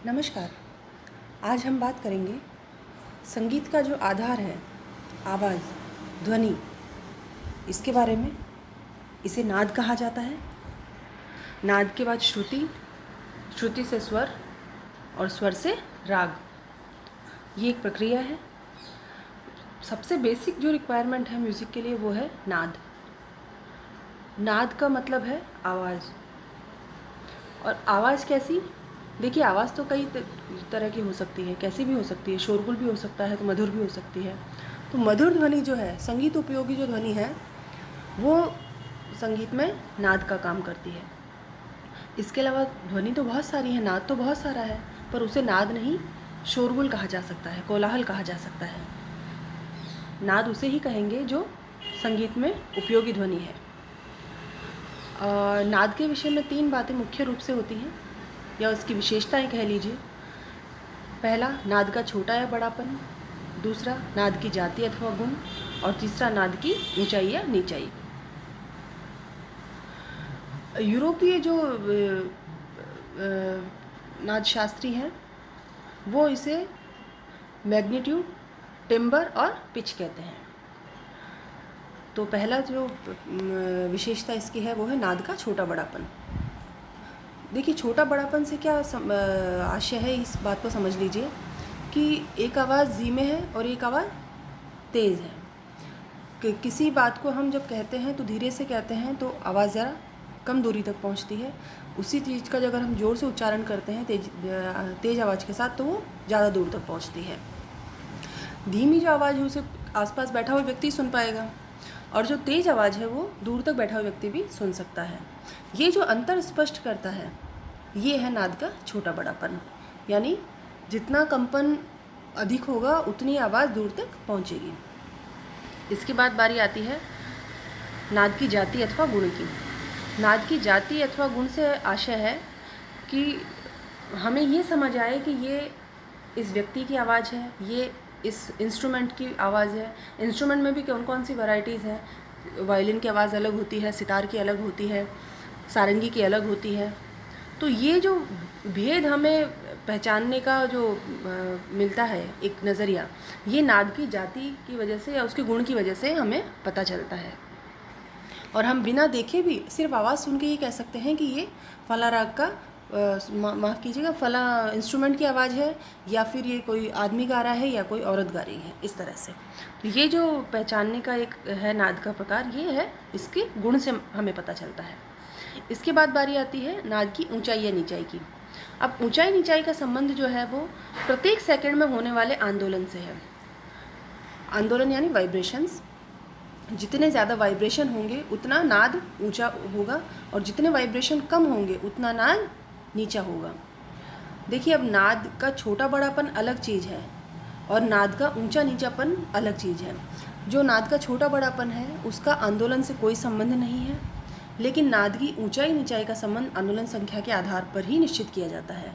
नमस्कार। आज हम बात करेंगे संगीत का जो आधार है, आवाज़, ध्वनि, इसके बारे में। इसे नाद कहा जाता है। नाद के बाद श्रुति, श्रुति से स्वर और स्वर से राग। ये एक प्रक्रिया है। सबसे बेसिक जो रिक्वायरमेंट है म्यूज़िक के लिए वो है नाद। नाद का मतलब है आवाज़। और आवाज़ कैसी? देखिए, आवाज़ तो कई तरह की हो सकती है, कैसी भी हो सकती है। शोरगुल भी हो सकता है, तो मधुर भी हो सकती है। तो मधुर ध्वनि जो है, संगीत उपयोगी जो ध्वनि है, वो संगीत में नाद का काम करती है। इसके अलावा ध्वनि तो बहुत सारी है, नाद तो बहुत सारा है, पर उसे नाद नहीं, शोरगुल कहा जा सकता है, कोलाहल कहा जा सकता है। नाद उसे ही कहेंगे जो संगीत में उपयोगी ध्वनि है। नाद के विषय में 3 बातें मुख्य रूप से होती हैं, या उसकी विशेषताएं कह लीजिए। पहला, नाद का छोटा या बड़ापन। दूसरा, नाद की जाति अथवा गुण। और तीसरा, नाद की ऊंचाई या नीचाई। यूरोपीय जो नाद शास्त्री हैं, वो इसे मैग्नीट्यूड, टिम्बर और पिच कहते हैं। तो पहला जो विशेषता इसकी है वो है नाद का छोटा बड़ापन। देखिए, छोटा बड़ापन से क्या आशय है, इस बात को समझ लीजिए कि एक आवाज़ धीमे है और एक आवाज़ तेज़ है। कि किसी बात को हम जब कहते हैं तो धीरे से कहते हैं तो आवाज़ ज़रा कम दूरी तक पहुंचती है। उसी चीज़ का अगर हम ज़ोर से उच्चारण करते हैं तेज़ आवाज़ के साथ, तो वो ज़्यादा दूर तक पहुंचती है। धीमी जो आवाज़ है उसे आसपास बैठा हुआ व्यक्ति सुन पाएगा, और जो तेज़ आवाज़ है वो दूर तक बैठा हुआ व्यक्ति भी सुन सकता है। ये जो अंतर स्पष्ट करता है, ये है नाद का छोटा बड़ापन। यानी जितना कंपन अधिक होगा उतनी आवाज़ दूर तक पहुंचेगी। इसके बाद बारी आती है नाद की जाति अथवा गुण की। नाद की जाति अथवा गुण से आशय है कि हमें ये समझ आए कि ये इस व्यक्ति की आवाज़ है, ये इस इंस्ट्रूमेंट की आवाज़ है। इंस्ट्रूमेंट में भी कौन कौन सी वैरायटीज़ हैं। वायलिन की आवाज़ अलग होती है, सितार की अलग होती है, सारंगी की अलग होती है। तो ये जो भेद हमें पहचानने का जो मिलता है एक नज़रिया, ये नाद की जाति की वजह से या उसके गुण की वजह से हमें पता चलता है। और हम बिना देखे भी सिर्फ आवाज़ सुन के ही कह सकते हैं कि ये फला राग का माफ़ कीजिएगा, फला इंस्ट्रूमेंट की आवाज़ है, या फिर ये कोई आदमी गा रहा है या कोई औरत गा रही है, इस तरह से। तो ये जो पहचानने का एक है नाद का प्रकार, ये है इसके गुण से हमें पता चलता है। इसके बाद बारी आती है नाद की ऊंचाई या नीचाई की। अब ऊंचाई नीचाई का संबंध जो है वो प्रत्येक सेकंड में होने वाले आंदोलन से है। आंदोलन यानी वाइब्रेशंस। जितने ज़्यादा वाइब्रेशन होंगे उतना नाद ऊंचा होगा, और जितने वाइब्रेशन कम होंगे उतना नाद नीचा होगा। देखिए, अब नाद का छोटा बड़ापन अलग चीज़ है और नाद का ऊंचा नीचापन अलग चीज़ है। जो नाद का छोटा बड़ापन है उसका आंदोलन से कोई संबंध नहीं है, लेकिन नाद की ऊंचाई नीचाई का संबंध आंदोलन संख्या के आधार पर ही निश्चित किया जाता है।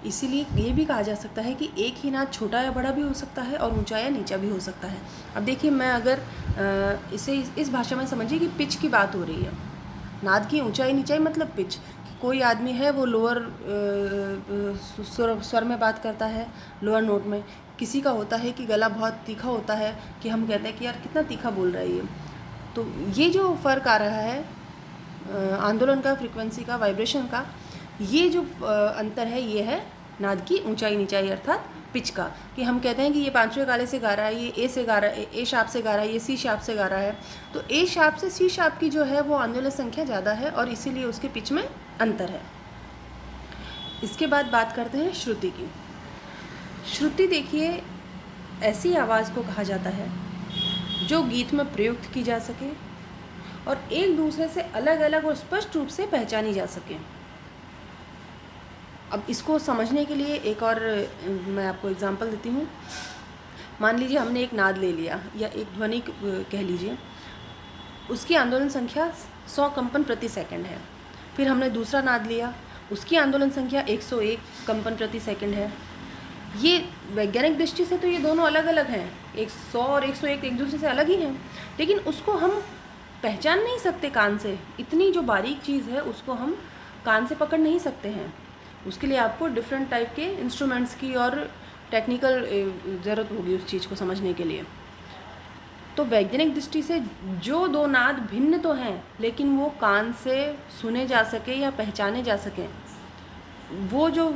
इसीलिए ये भी कहा जा सकता है कि एक ही नाद छोटा या बड़ा भी हो सकता है और ऊंचा या नीचा भी हो सकता है। अब देखिए, मैं अगर इसे इस भाषा में समझिए कि पिच की बात हो रही है। नाद की ऊंचाई नीचाई मतलब पिच। कोई आदमी है वो लोअर स्वर में बात करता है, लोअर नोट में। किसी का होता है कि गला बहुत तीखा होता है, कि हम कहते हैं कि यार कितना तीखा बोल रहा है ये। तो ये जो फ़र्क आ रहा है आंदोलन का, फ्रीक्वेंसी का, वाइब्रेशन का, ये जो अंतर है, ये है नाद की ऊंचाई नीचाई अर्थात पिच का। कि हम कहते हैं कि ये पांचवें काले से गा रहा है, ये ए से गा रहा है, ए शार्प से गा रहा है, ये सी शार्प से गा रहा है। तो ए शार्प से सी शार्प की जो है वो आंदोलन संख्या ज़्यादा है, और इसीलिए उसके पिच में अंतर है। इसके बाद बात करते हैं श्रुति की। श्रुति, देखिए, ऐसी आवाज़ को कहा जाता है जो गीत में प्रयुक्त की जा सके और एक दूसरे से अलग अलग और स्पष्ट रूप से पहचानी जा सके। अब इसको समझने के लिए एक और मैं आपको एग्जांपल देती हूँ। मान लीजिए हमने एक नाद ले लिया, या एक ध्वनि कह लीजिए, उसकी आंदोलन संख्या 100 कंपन प्रति सेकंड है। फिर हमने दूसरा नाद लिया, उसकी आंदोलन संख्या 101 कंपन प्रति सेकंड है। ये वैज्ञानिक दृष्टि से तो ये दोनों अलग अलग हैं, 100 और 101 एक दूसरे से अलग ही हैं, लेकिन उसको हम पहचान नहीं सकते कान से। इतनी जो बारीक चीज़ है उसको हम कान से पकड़ नहीं सकते हैं। उसके लिए आपको डिफरेंट टाइप के इंस्ट्रूमेंट्स की और टेक्निकल ज़रूरत होगी उस चीज़ को समझने के लिए। तो वैज्ञानिक दृष्टि से जो दो नाद भिन्न तो हैं, लेकिन वो कान से सुने जा सके या पहचाने जा सकें, वो जो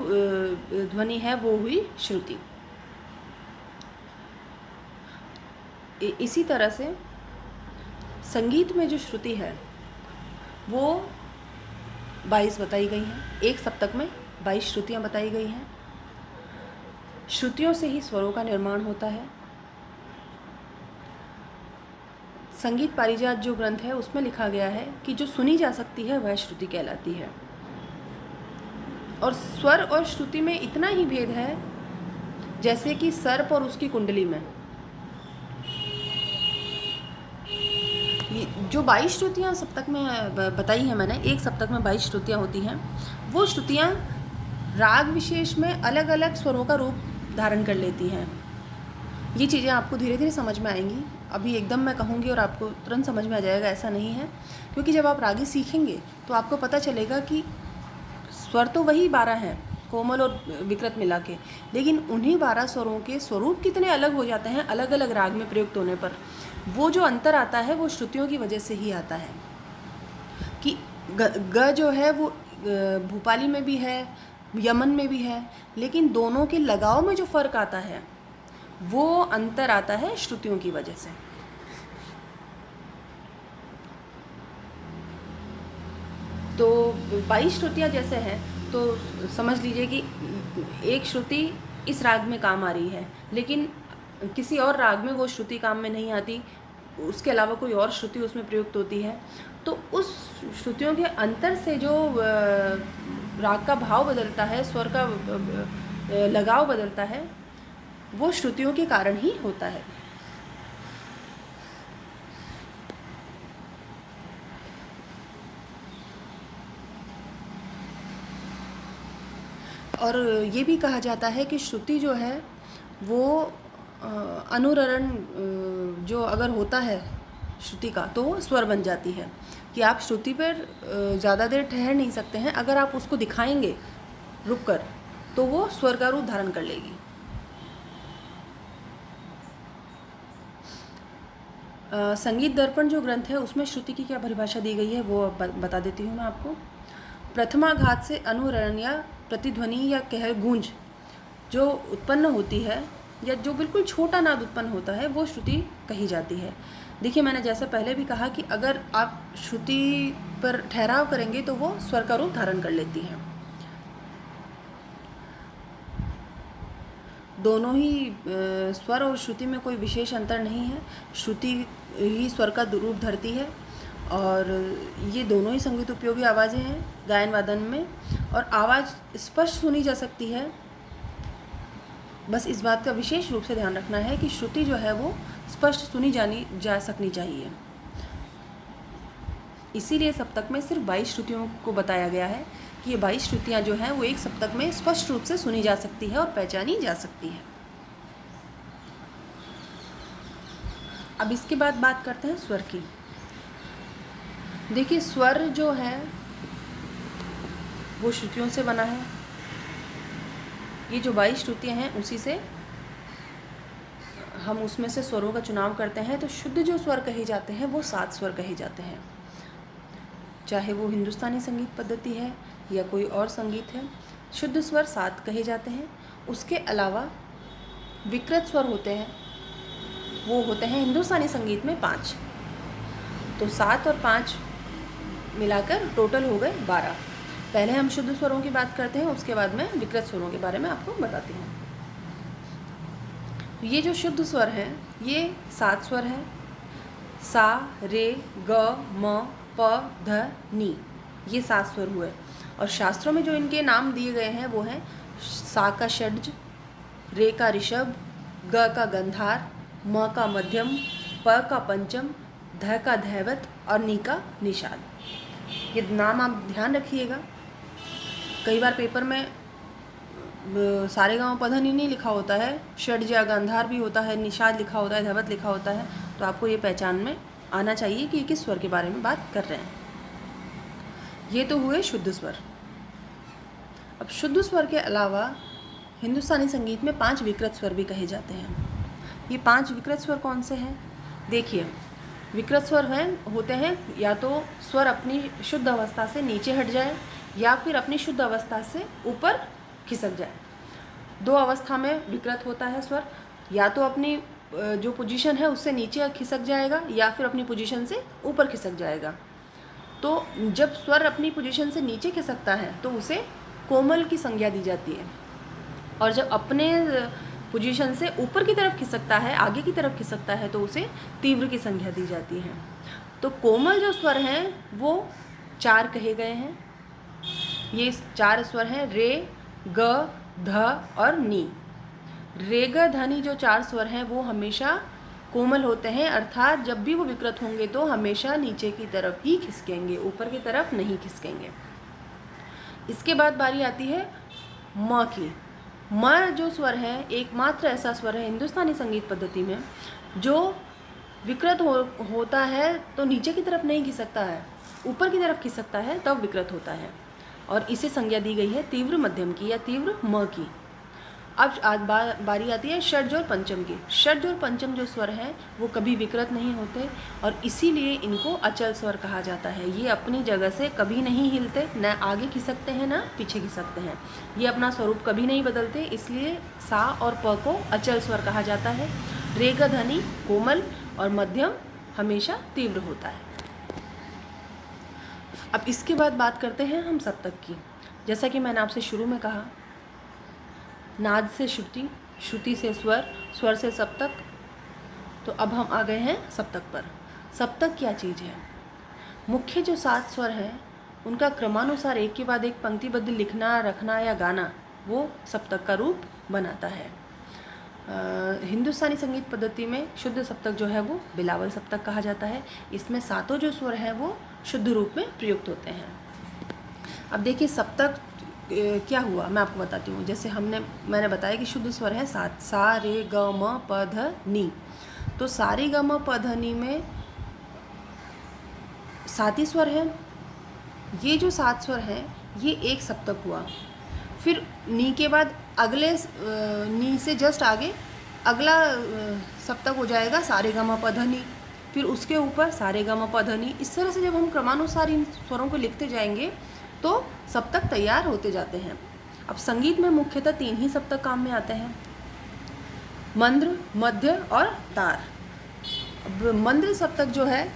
ध्वनि है वो हुई श्रुति। इसी तरह से संगीत में जो श्रुति है वो 22 बताई गई हैं। एक सप्तक में 22 श्रुतियाँ बताई गई हैं। श्रुतियों से ही स्वरों का निर्माण होता है। संगीत पारिजात जो ग्रंथ है उसमें लिखा गया है कि जो सुनी जा सकती है वह श्रुति कहलाती है। और स्वर और श्रुति में इतना ही भेद है जैसे कि सर्प और उसकी कुंडली में। जो 22 श्रुतियाँ सप्तक में बताई हैं मैंने, एक सप्तक में 22 श्रुतियाँ होती हैं। वो श्रुतियाँ राग विशेष में अलग अलग स्वरों का रूप धारण कर लेती हैं। ये चीज़ें आपको धीरे धीरे समझ में आएंगी। अभी एकदम मैं कहूँगी और आपको तुरंत समझ में आ जाएगा, ऐसा नहीं है। क्योंकि जब आप रागी सीखेंगे तो आपको पता चलेगा कि स्वर तो वही 12 हैं, कोमल और विकृत मिला के, लेकिन उन्हीं 12 स्वरों के स्वरूप कितने अलग हो जाते हैं अलग अलग राग में प्रयुक्त होने पर। वो जो अंतर आता है वो श्रुतियों की वजह से ही आता है कि ग जो है वो भूपाली में भी है, यमन में भी है, लेकिन दोनों के लगाव में जो फ़र्क आता है वो अंतर आता है श्रुतियों की वजह से। तो 22 श्रुतियाँ जैसे हैं तो समझ लीजिए कि एक श्रुति इस राग में काम आ रही है, लेकिन किसी और राग में वो श्रुति काम में नहीं आती, उसके अलावा कोई और श्रुति उसमें प्रयुक्त होती है। तो उस श्रुतियों के अंतर से जो राग का भाव बदलता है, स्वर का लगाव बदलता है, वो श्रुतियों के कारण ही होता है। और ये भी कहा जाता है कि श्रुति जो है वो अनुरण जो अगर होता है श्रुति का तो वो स्वर बन जाती है, कि आप श्रुति पर ज़्यादा देर ठहर नहीं सकते हैं। अगर आप उसको दिखाएंगे रुक कर तो वो स्वर का रूप धारण कर लेगी। संगीत दर्पण जो ग्रंथ है उसमें श्रुति की क्या परिभाषा दी गई है वो बता देती हूँ मैं आपको। प्रथमाघात से अनुरण या प्रतिध्वनि या कह गूंज जो उत्पन्न होती है या जो बिल्कुल छोटा नाद उत्पन्न होता है वो श्रुति कही जाती है। देखिए, मैंने जैसा पहले भी कहा कि अगर आप श्रुति पर ठहराव करेंगे तो वो स्वर का रूप धारण कर लेती है। दोनों ही स्वर और श्रुति में कोई विशेष अंतर नहीं है। श्रुति ही स्वर का रूप धरती है और ये दोनों ही संगीत उपयोगी आवाज़ें हैं गायन वादन में, और आवाज़ स्पष्ट सुनी जा सकती है। बस इस बात का विशेष रूप से ध्यान रखना है कि श्रुति जो है वो स्पष्ट सुनी जा सकनी चाहिए। इसीलिए सप्तक में सिर्फ 22 श्रुतियों को बताया गया है कि ये 22 श्रुतियाँ जो हैं वो एक सप्तक में स्पष्ट रूप से सुनी जा सकती है और पहचानी जा सकती है। अब इसके बाद बात करते हैं स्वर की। देखिए, स्वर जो है वो श्रुतियों से बना है। ये जो 22 श्रुतियाँ हैं उसी से हम उसमें से स्वरों का चुनाव करते हैं। तो शुद्ध जो स्वर कहे जाते हैं वो 7 स्वर कहे जाते हैं, चाहे वो हिंदुस्तानी संगीत पद्धति है या कोई और संगीत है। शुद्ध स्वर 7 कहे जाते हैं। उसके अलावा विकृत स्वर होते हैं, वो होते हैं हिंदुस्तानी संगीत में 5। तो 7 और 5 मिलाकर टोटल हो गए 12। पहले हम शुद्ध स्वरों की बात करते हैं, उसके बाद मैं विकृत स्वरों के बारे में आपको बताती हूँ। ये जो शुद्ध स्वर हैं ये 7 स्वर हैं। सा, रे, ग, म, प, ध, नी, ये 7 स्वर हुए। और शास्त्रों में जो इनके नाम दिए गए हैं वो हैं सा का षड्ज, रे का ऋषभ, ग का गंधार, म का मध्यम, प का पंचम, ध का धैवत और नी का निषाद। ये नाम आप ध्यान रखिएगा। कई बार पेपर में सारेगामा पधा नी नहीं लिखा होता है, षड्ज या गंधार भी होता है, निषाद लिखा होता है, धैवत लिखा होता है, तो आपको ये पहचान में आना चाहिए कि किस स्वर के बारे में बात कर रहे हैं। ये तो हुए शुद्ध स्वर। अब शुद्ध स्वर के अलावा हिंदुस्तानी संगीत में 5 विकृत स्वर भी कहे जाते हैं। ये 5 विकृत स्वर कौन से हैं? देखिए, विकृत स्वर होते हैं या तो स्वर अपनी शुद्ध अवस्था से नीचे हट जाए या फिर अपनी शुद्ध अवस्था से ऊपर खिसक जाए। 2 अवस्था में विकृत होता है स्वर, या तो अपनी जो पोजीशन है उससे नीचे खिसक जाएगा या फिर अपनी पोजीशन से ऊपर खिसक जाएगा। तो जब स्वर अपनी पोजीशन से नीचे खिसकता है तो उसे कोमल की संज्ञा दी जाती है, और जब अपने पोजीशन से ऊपर की तरफ खिसकता है, आगे की तरफ खिसकता है, तो उसे तीव्र की संज्ञा दी जाती है। तो कोमल जो स्वर हैं वो 4 कहे गए हैं। ये 4 स्वर हैं रे, ग, ध और नी। रे ग ध नी जो 4 स्वर हैं वो हमेशा कोमल होते हैं, अर्थात जब भी वो विकृत होंगे तो हमेशा नीचे की तरफ ही खिसकेंगे, ऊपर की तरफ नहीं खिसकेंगे। इसके बाद बारी आती है म की। म जो स्वर है एकमात्र ऐसा स्वर है हिंदुस्तानी संगीत पद्धति में जो विकृत होता है तो नीचे की तरफ नहीं खिसकता है, ऊपर की तरफ खिसकता है, तब विकृत होता है, और इसे संज्ञा दी गई है तीव्र मध्यम की या तीव्र म की। अब बारी आती है षड्ज और पंचम की। षड्ज और पंचम जो स्वर हैं वो कभी विकृत नहीं होते और इसीलिए इनको अचल स्वर कहा जाता है। ये अपनी जगह से कभी नहीं हिलते, न आगे खिसकते हैं न पीछे खिसकते हैं। ये अपना स्वरूप कभी नहीं बदलते, इसलिए सा और प को अचल स्वर कहा जाता है। रे ग ध नी कोमल और मध्यम हमेशा तीव्र होता है। अब इसके बाद बात करते हैं हम सप्तक की। जैसा कि मैंने आपसे शुरू में कहा, नाद से श्रुति, श्रुति से स्वर, स्वर से सप्तक। तो अब हम आ गए हैं सप्तक पर। सप्तक क्या चीज़ है? मुख्य जो 7 स्वर हैं उनका क्रमानुसार एक के बाद एक पंक्तिबद्ध लिखना, रखना या गाना वो सप्तक का रूप बनाता है। हिंदुस्तानी संगीत पद्धति में शुद्ध सप्तक जो है वो बिलावल सप्तक कहा जाता है। इसमें 7 जो स्वर हैं वो शुद्ध रूप में प्रयुक्त होते हैं। अब देखिए सप्तक क्या हुआ, मैं आपको बताती हूँ। जैसे मैंने बताया कि शुद्ध स्वर है 7, सा रे ग म प ध नी। तो सा रे ग म प ध नी में 7 ही स्वर हैं। ये जो 7 स्वर हैं ये एक सप्तक हुआ। फिर नी के बाद अगले नी से जस्ट आगे अगला सप्तक हो जाएगा सा रे ग म प ध नी। फिर उसके ऊपर सा रे ग म प ध नी। इस तरह से जब हम क्रमानुसार इन स्वरों को लिखते जाएंगे तो सप्तक तैयार होते जाते हैं। अब संगीत में मुख्यतः 3 ही सप्तक काम में आते हैं, मंद्र, मध्य और तार। अब मंद्र सप्तक जो है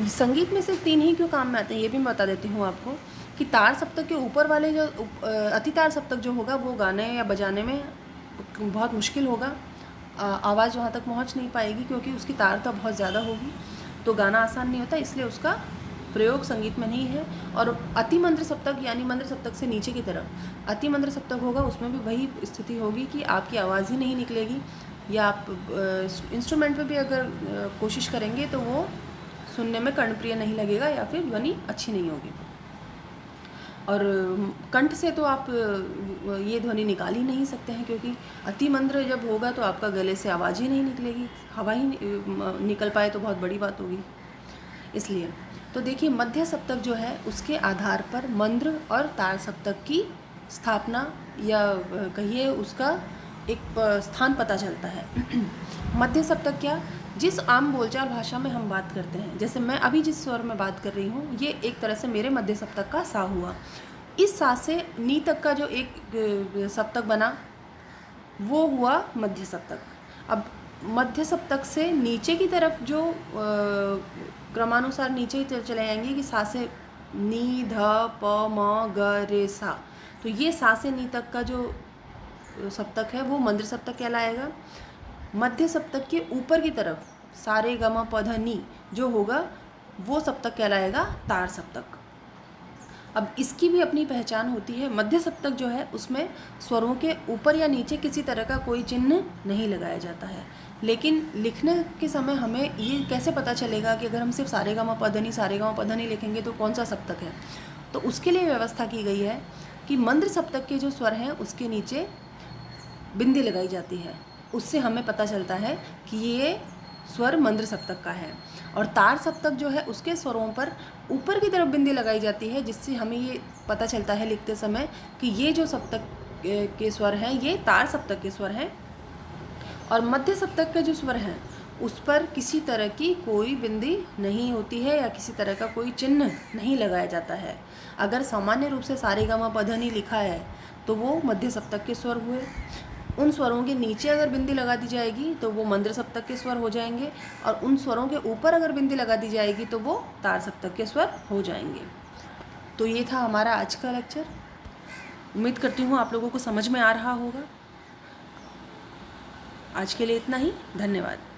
संगीत में सिर्फ 3 ही क्यों काम में आते हैं ये भी मैं बता देती हूँ आपको कि तार सप्तक के ऊपर वाले जो अति तार सप्तक जो होगा वो गाने या बजाने में बहुत मुश्किल होगा। आवाज़ वहाँ तक पहुँच नहीं पाएगी क्योंकि उसकी तारता बहुत ज़्यादा होगी, तो गाना आसान नहीं होता, इसलिए उसका प्रयोग संगीत में नहीं है। और अति मंद्र सप्तक यानी मंद्र सप्तक से नीचे की तरफ अति मंद्र सप्तक होगा, उसमें भी वही स्थिति होगी कि आपकी आवाज़ ही नहीं निकलेगी, या आप इंस्ट्रूमेंट पे भी अगर कोशिश करेंगे तो वो सुनने में कर्णप्रिय नहीं लगेगा या फिर ध्वनि अच्छी नहीं होगी। और कंठ से तो आप ये ध्वनि निकाल ही नहीं सकते हैं, क्योंकि अति मंद्र जब होगा तो आपका गले से आवाज़ ही नहीं निकलेगी, हवा ही निकल पाए तो बहुत बड़ी बात होगी। इसलिए तो देखिए मध्य सप्तक जो है उसके आधार पर मंद्र और तार सप्तक की स्थापना या कहिए उसका एक स्थान पता चलता है। मध्य सप्तक क्या, जिस आम बोलचाल भाषा में हम बात करते हैं, जैसे मैं अभी जिस स्वर में बात कर रही हूँ ये एक तरह से मेरे मध्य सप्तक का सा हुआ। इस सा से नी तक का जो एक सप्तक बना वो हुआ मध्य सप्तक। अब मध्य सप्तक से नीचे की तरफ जो क्रमानुसार नीचे ही चले जाएंगे कि सा से नी, ध, प, म, ग, रे, सा, तो ये सा से नी तक का जो सप्तक है वो मंद्र सप्तक कहलाएगा। मध्य सप्तक के ऊपर की तरफ सा रे ग म प ध नी जो होगा वो सप्तक कहलाएगा तार सप्तक। अब इसकी भी अपनी पहचान होती है। मध्य सप्तक जो है उसमें स्वरों के ऊपर या नीचे किसी तरह का कोई चिन्ह नहीं लगाया जाता है, लेकिन लिखने के समय हमें ये कैसे पता चलेगा कि अगर हम सिर्फ सा रे ग म प ध नी सा रे ग म प ध नी लिखेंगे तो कौन सा सप्तक है। तो उसके लिए व्यवस्था की गई है कि मंद्र सप्तक के जो स्वर हैं उसके नीचे बिंदी लगाई जाती है, उससे हमें पता चलता है कि ये स्वर मंद्र सप्तक का है। और तार सप्तक जो है उसके स्वरों पर ऊपर की तरफ बिंदी लगाई जाती है, जिससे हमें ये पता चलता है लिखते समय कि ये जो सप्तक के स्वर हैं ये तार सप्तक के स्वर हैं। और मध्य सप्तक के जो स्वर हैं उस पर किसी तरह की कोई बिंदी नहीं होती है या किसी तरह का कोई चिन्ह नहीं लगाया जाता है। अगर सामान्य रूप से सारेगामा पधनी लिखा है तो वो मध्य सप्तक के स्वर हुए। उन स्वरों के नीचे अगर बिंदी लगा दी जाएगी तो वो मंद्र सप्तक के स्वर हो जाएंगे, और उन स्वरों के ऊपर अगर बिंदी लगा दी जाएगी तो वो तार सप्तक के स्वर हो जाएंगे। तो ये था हमारा आज का लेक्चर। उम्मीद करती हूँ आप लोगों को समझ में आ रहा होगा। आज के लिए इतना ही, धन्यवाद।